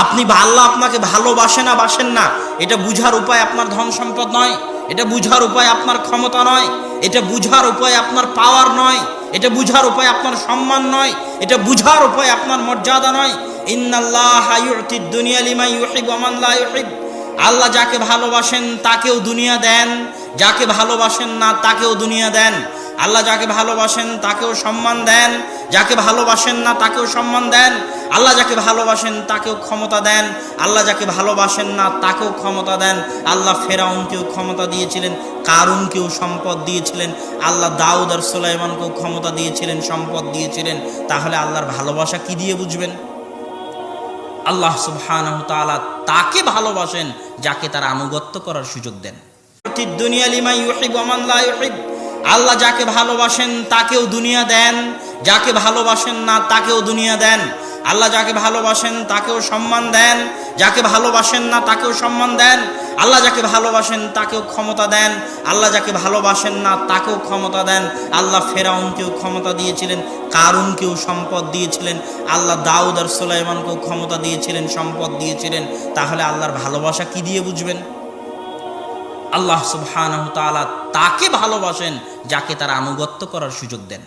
আপনি আল্লাহ আপনাকে ভালোবাসে না বাসেন না, এটা বুঝার উপায় আপনার ধন সম্পদ নয়, এটা বুঝার উপায় আপনার ক্ষমতা নয়, এটা বুঝার উপায় আপনার পাওয়ার নয়, এটা বুঝার উপায় আপনার সম্মান নয়, এটা বুঝার উপায় আপনার মর্যাদা নয়। ইন্নাল্লাহা ইউতিদ দুনিয়া লিমান ইউহিব্বু ওয়া মান লা ইউহিব্বু। আল্লাহ যাকে ভালোবাসেন তাকেও দুনিয়া দেন, যাকে ভালোবাসেন না তাকেও দুনিয়া দেন। আল্লাহ যাকে ভালোবাসেন তাকেও সম্মান দেন, যাকে ভালোবাসেন না তাকেও সম্মান দেন। আল্লাহ যাকে ভালোবাসেন তাকেও ক্ষমতা দেন, আল্লাহ যাকে ভালোবাসেন না তাকেও ক্ষমতা দেন। আল্লাহ ফেরাউনকেও ক্ষমতা দিয়েছিলেন, কারুনকেও সম্পদ দিয়েছিলেন, আল্লাহ দাউদ আর সুলাইমানকেও ক্ষমতা দিয়েছিলেন, সম্পদ দিয়েছিলেন। তাহলে আল্লাহর ভালোবাসা কি দিয়ে বুঝবেন? আল্লাহ সুবহানাহু ওয়া তাআলা তাকে ভালোবাসেন যাকে তার আনুগত্য করার সুযোগ দেন। দুনিয়া লিমান ইউহিব্বু ওয়া মান লা ইউহিব্বু। আল্লাহ যাকে ভালোবাসেন তাকেও দুনিয়া দেন, যাকে ভালোবাসেন না তাকেও দুনিয়া দেন। আল্লাহ যাকে ভালোবাসেন তাকেও সম্মান দেন, যাকে ভালোবাসেন না তাকেও সম্মান দেন। আল্লাহ যাকে ভালোবাসেন তাকেও ক্ষমতা দেন, আল্লাহ যাকে ভালোবাসেন না তাকেও ক্ষমতা দেন। আল্লাহ ফেরাউনকেও ক্ষমতা দিয়েছিলেন, কারুনকেও সম্পদ দিয়েছিলেন, আল্লাহ দাউদ আর সুলাইমানকেও ক্ষমতা দিয়েছিলেন, সম্পদ দিয়েছিলেন। তাহলে আল্লাহর ভালোবাসা কি দিয়ে বুঝবেন? আল্লাহ সুবহানাহু ওয়া তাআলা তাকে ভালোবাসেন যাকে তার আনুগত্য করার সুযোগ দেন।